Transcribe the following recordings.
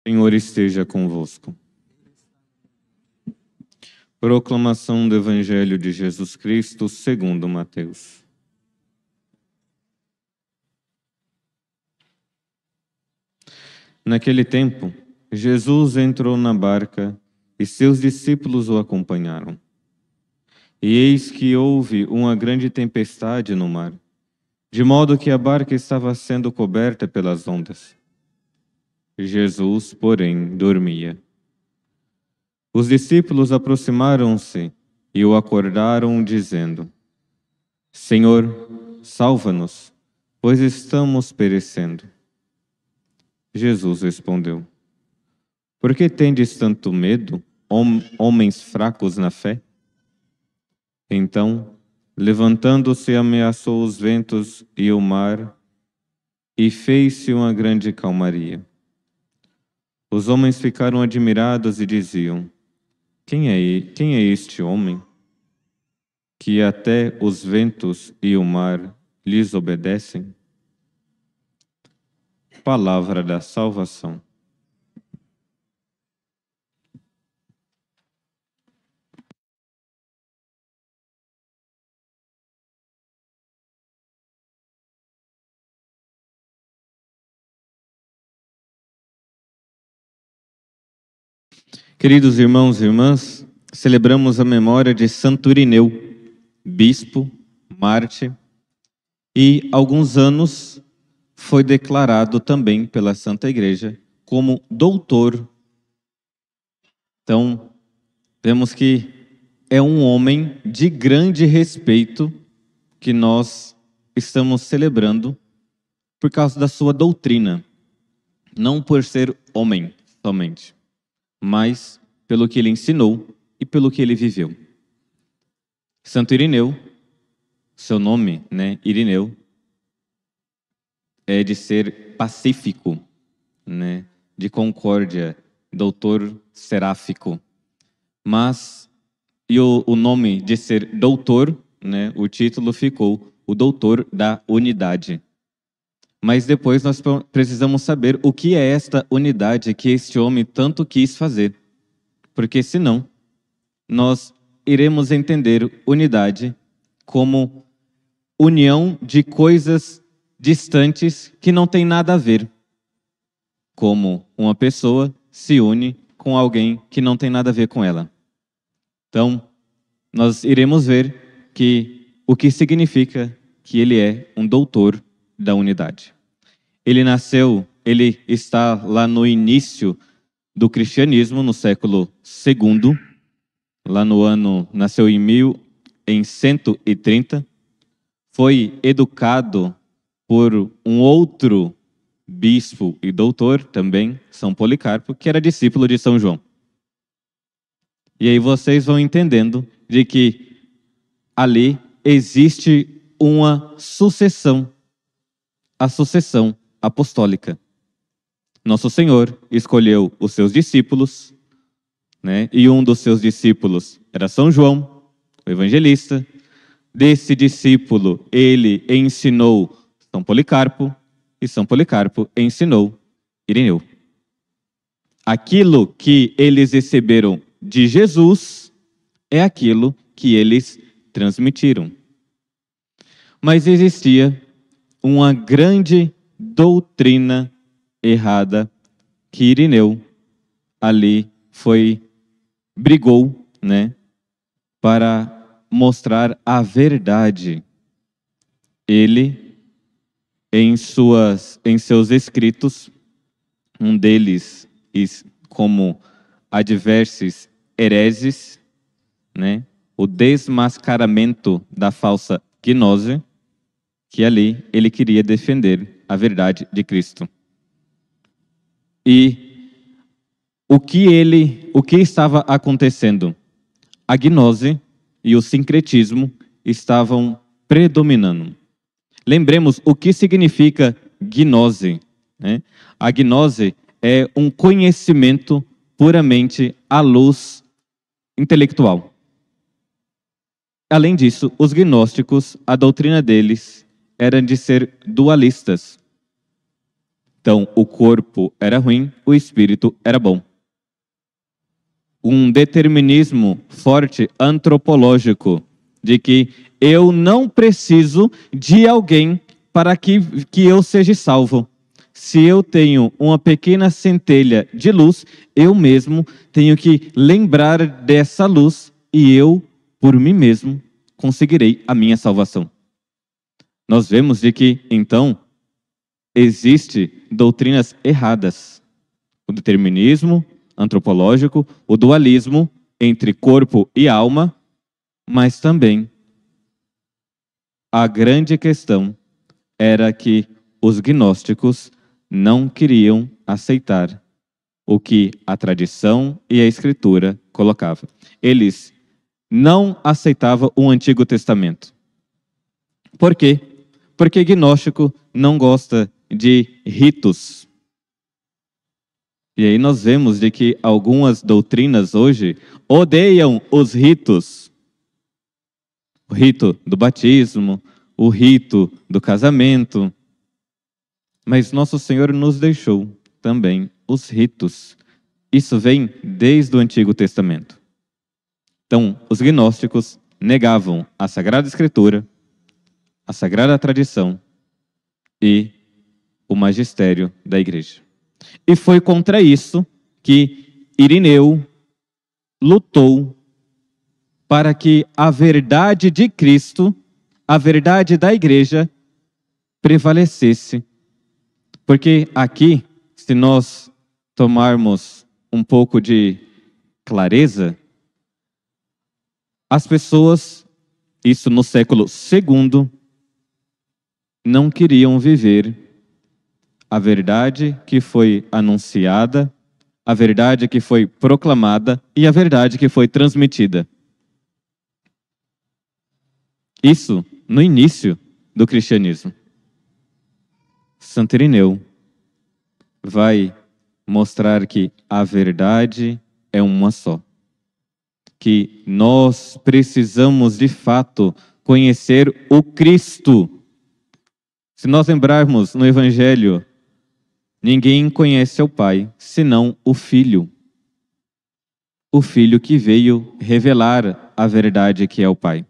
Senhor esteja convosco. Proclamação do Evangelho de Jesus Cristo segundo Mateus. Naquele tempo, Jesus entrou na barca e seus discípulos o acompanharam. E eis que houve uma grande tempestade no mar, de modo que a barca estava sendo coberta pelas ondas. Jesus, porém, dormia. Os discípulos aproximaram-se e o acordaram, dizendo: Senhor, salva-nos, pois estamos perecendo. Jesus respondeu: Por que tendes tanto medo, homens fracos na fé? Então, levantando-se, ameaçou os ventos e o mar, e fez-se uma grande calmaria. Os homens ficaram admirados e diziam: Quem é este homem, que até os ventos e o mar lhes obedecem? Palavra da salvação. Queridos irmãos e irmãs, celebramos a memória de Santo Irineu, bispo, mártir, e há alguns anos foi declarado também pela Santa Igreja como doutor. Então, vemos que é um homem de grande respeito que nós estamos celebrando por causa da sua doutrina, não por ser homem somente, mas pelo que ele ensinou e pelo que ele viveu. Santo Irineu, seu nome, Irineu, é de ser pacífico, de concórdia, doutor seráfico. Mas, o nome de ser doutor, o título ficou o doutor da unidade. Mas depois nós precisamos saber o que é esta unidade que este homem tanto quis fazer. Porque senão, nós iremos entender unidade como união de coisas distantes que não tem nada a ver. Como uma pessoa se une com alguém que não tem nada a ver com ela. Então, nós iremos ver o que significa que ele é um doutor da unidade. Ele está lá no início do cristianismo, no século II, nasceu em 130, foi educado por um outro bispo e doutor também, São Policarpo, que era discípulo de São João. E aí vocês vão entendendo de que ali existe uma sucessão, a sucessão apostólica. Nosso Senhor escolheu os seus discípulos, e um dos seus discípulos era São João, o evangelista. Desse discípulo, ele ensinou São Policarpo, e São Policarpo ensinou Irineu. Aquilo que eles receberam de Jesus é aquilo que eles transmitiram. Mas existia uma grande doutrina errada que Irineu ali brigou, para mostrar a verdade. Ele, em seus escritos, um deles como adversos hereses, o desmascaramento da falsa gnose, que ali ele queria defender a verdade de Cristo. E o que estava acontecendo? A gnose e o sincretismo estavam predominando. Lembremos o que significa gnose. A gnose é um conhecimento puramente à luz intelectual. Além disso, os gnósticos, a doutrina deles era de ser dualistas. Então, o corpo era ruim, o espírito era bom. Um determinismo forte antropológico de que eu não preciso de alguém para que eu seja salvo. Se eu tenho uma pequena centelha de luz, eu mesmo tenho que lembrar dessa luz e eu, por mim mesmo, conseguirei a minha salvação. Nós vemos de que, então, existe doutrinas erradas. O determinismo antropológico, o dualismo entre corpo e alma, mas também a grande questão era que os gnósticos não queriam aceitar o que a tradição e a escritura colocava. Eles não aceitavam o Antigo Testamento. Por quê? Porque gnóstico não gosta de ritos. E aí nós vemos de que algumas doutrinas hoje odeiam os ritos. O rito do batismo, o rito do casamento. Mas nosso Senhor nos deixou também os ritos. Isso vem desde o Antigo Testamento. Então, os gnósticos negavam a Sagrada Escritura, a Sagrada Tradição e o magistério da Igreja. E foi contra isso que Irineu lutou para que a verdade de Cristo, a verdade da Igreja, prevalecesse. Porque aqui, se nós tomarmos um pouco de clareza, as pessoas, isso no século II, não queriam viver a verdade que foi anunciada, a verdade que foi proclamada e a verdade que foi transmitida. Isso no início do cristianismo. Santo Irineu vai mostrar que a verdade é uma só. Que nós precisamos de fato conhecer o Cristo. Se nós lembrarmos no Evangelho, ninguém conhece o Pai, senão o Filho. O Filho que veio revelar a verdade que é o Pai.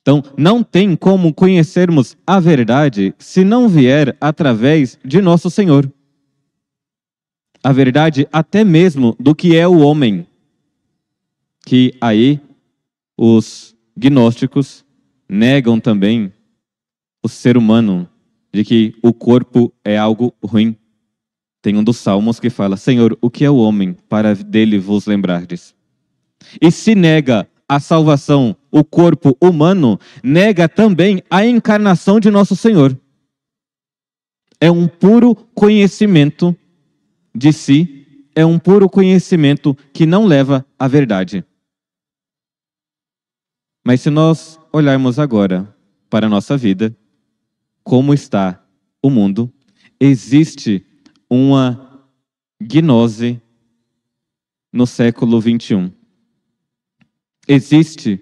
Então, não tem como conhecermos a verdade se não vier através de nosso Senhor. A verdade até mesmo do que é o homem. Que aí os gnósticos negam também o ser humano, de que o corpo é algo ruim. Tem um dos salmos que fala: Senhor, o que é o homem para dele vos lembrardes? E se nega a salvação, o corpo humano, nega também a encarnação de nosso Senhor. É um puro conhecimento de si, é um puro conhecimento que não leva à verdade. Mas se nós olharmos agora para a nossa vida, como está o mundo, existe uma gnose no século XXI. Existe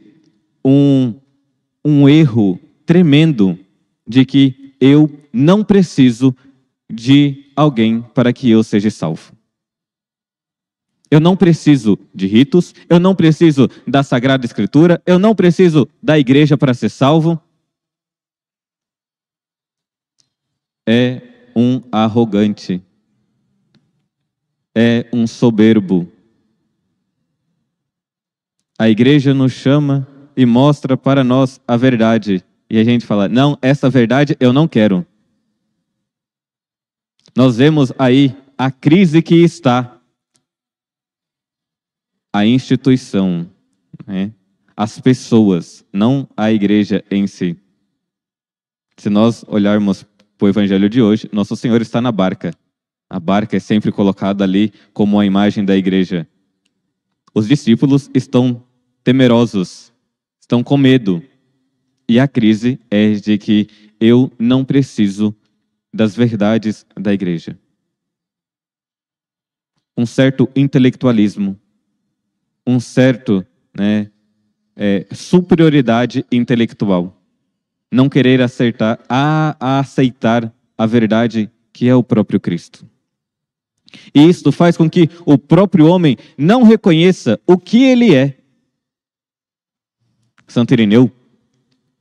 um erro tremendo de que eu não preciso de alguém para que eu seja salvo. Eu não preciso de ritos, eu não preciso da Sagrada Escritura, eu não preciso da igreja para ser salvo. É um arrogante, é um soberbo. A igreja nos chama e mostra para nós a verdade. E a gente fala: não, essa verdade eu não quero. Nós vemos aí a crise que está a instituição, né? As pessoas, não a igreja em si. Se nós olharmos para o evangelho de hoje, Nosso Senhor está na barca. A barca é sempre colocada ali como a imagem da igreja. Os discípulos estão temerosos, estão com medo. E a crise é de que eu não preciso das verdades da igreja. Um certo intelectualismo, um certo superioridade intelectual. Não querer aceitar a verdade que é o próprio Cristo. E isto faz com que o próprio homem não reconheça o que ele é. Santo Irineu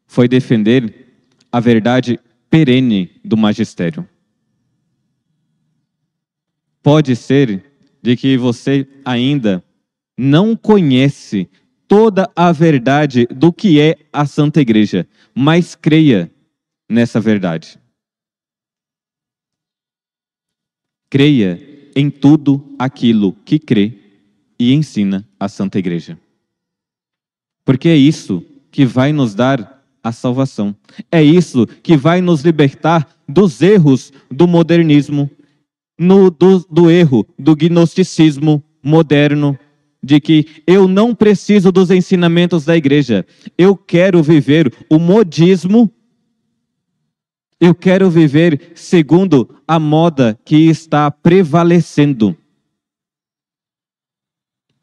foi defender a verdade perene do magistério. Pode ser de que você ainda não conhece toda a verdade do que é a Santa Igreja, mas creia nessa verdade. Creia em tudo aquilo que crê e ensina a Santa Igreja. Porque é isso que vai nos dar a salvação. É isso que vai nos libertar dos erros do modernismo, do erro do gnosticismo moderno, de que eu não preciso dos ensinamentos da igreja. Eu quero viver o modismo. Eu quero viver segundo a moda que está prevalecendo.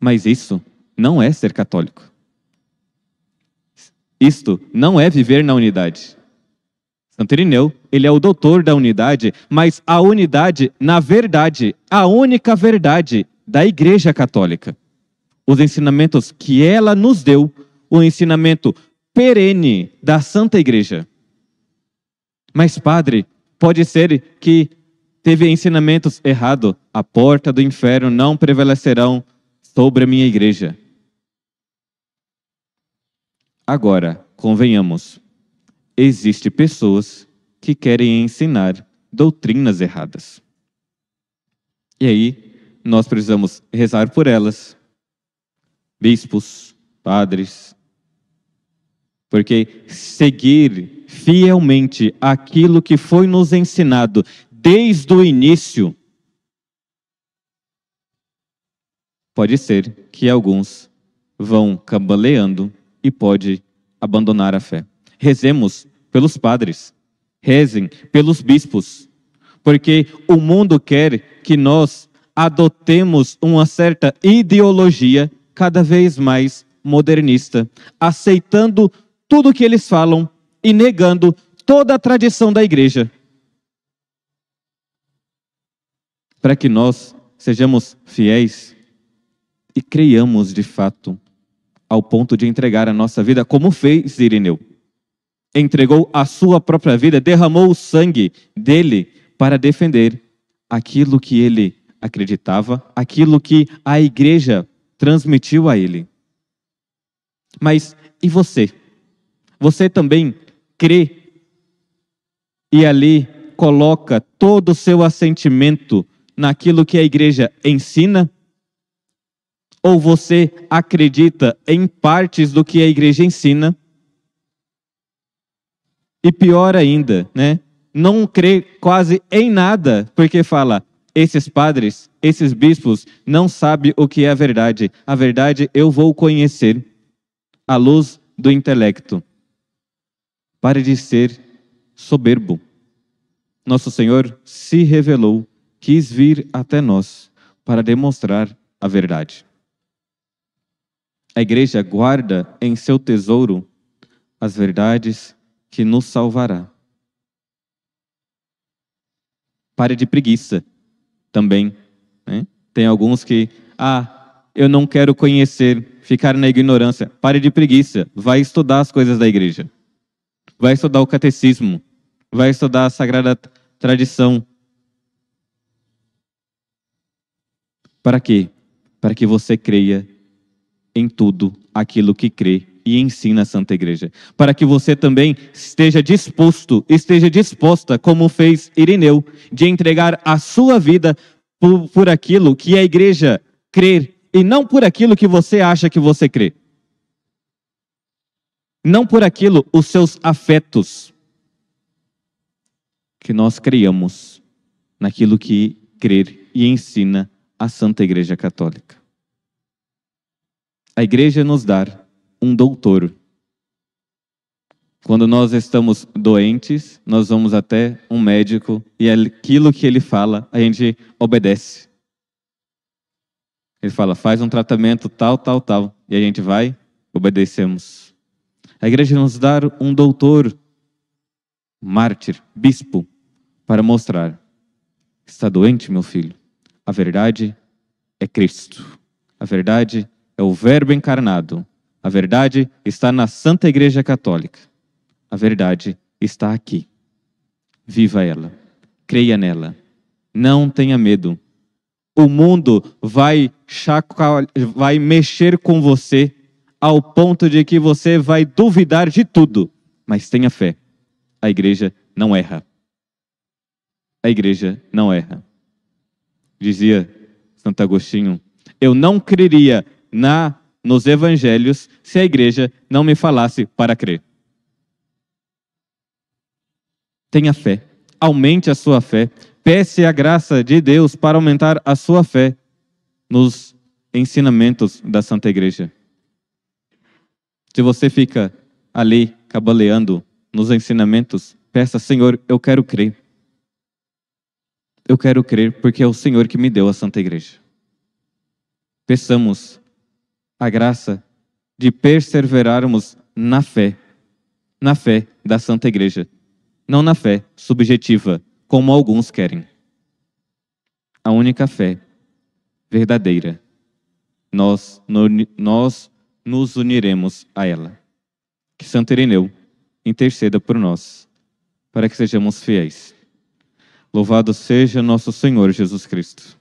Mas isso não é ser católico. Isto não é viver na unidade. Santo Irineu, ele é o doutor da unidade, mas a unidade, na verdade, a única verdade da Igreja Católica. Os ensinamentos que ela nos deu, o ensinamento perene da Santa Igreja. Mas, padre, pode ser que teve ensinamentos errados. A porta do inferno não prevalecerão sobre a minha igreja. Agora, convenhamos, existem pessoas que querem ensinar doutrinas erradas. E aí, nós precisamos rezar por elas, bispos, padres, porque seguir fielmente aquilo que foi nos ensinado desde o início, pode ser que alguns vão cambaleando e pode abandonar a fé. Rezemos pelos padres, rezem pelos bispos, porque o mundo quer que nós adotemos uma certa ideologia cada vez mais modernista, aceitando tudo o que eles falam e negando toda a tradição da igreja. Para que nós sejamos fiéis e creiamos de fato ao ponto de entregar a nossa vida como fez Irineu. Entregou a sua própria vida, derramou o sangue dele para defender aquilo que ele acreditava, aquilo que a igreja transmitiu a ele. Mas e você? Você também crê e ali coloca todo o seu assentimento naquilo que a igreja ensina? Ou você acredita em partes do que a igreja ensina? E pior ainda, né? Não crê quase em nada, porque fala, esses padres, esses bispos não sabem o que é a verdade. A verdade eu vou conhecer à luz do intelecto. Pare de ser soberbo. Nosso Senhor se revelou, quis vir até nós para demonstrar a verdade. A igreja guarda em seu tesouro as verdades que nos salvará. Pare de preguiça também, né? Tem alguns que, eu não quero conhecer, ficar na ignorância. Pare de preguiça, vai estudar as coisas da igreja. Vai estudar o catecismo, vai estudar a sagrada tradição. Para quê? Para que você creia em tudo aquilo que crê e ensina a Santa Igreja. Para que você também esteja disposta, como fez Irineu, de entregar a sua vida por aquilo que a Igreja crê e não por aquilo que você acha que você crê. Não por aquilo, os seus afetos. Que nós creiamos naquilo que crer e ensina a Santa Igreja Católica. A igreja nos dá um doutor. Quando nós estamos doentes, nós vamos até um médico e aquilo que ele fala, a gente obedece. Ele fala, faz um tratamento tal, tal, tal. E a gente vai, obedecemos. A igreja nos dá um doutor, mártir, bispo, para mostrar Está doente, meu filho? A verdade é Cristo. A verdade é o Verbo encarnado. A verdade está na Santa Igreja Católica. A verdade está aqui. Viva ela. Creia nela. Não tenha medo. O mundo vai mexer com você ao ponto de que você vai duvidar de tudo. Mas tenha fé. A igreja não erra. A igreja não erra. Dizia Santo Agostinho, eu não creria nos evangelhos se a igreja não me falasse para crer. Tenha fé. Aumente a sua fé. Peça a graça de Deus para aumentar a sua fé nos ensinamentos da Santa Igreja. Se você fica ali cabaleando nos ensinamentos, peça, Senhor, eu quero crer. Eu quero crer porque é o Senhor que me deu a Santa Igreja. Peçamos a graça de perseverarmos na fé da Santa Igreja, não na fé subjetiva, como alguns querem. A única fé verdadeira, nós nos uniremos a ela. Que Santo Irineu interceda por nós, para que sejamos fiéis. Louvado seja nosso Senhor Jesus Cristo.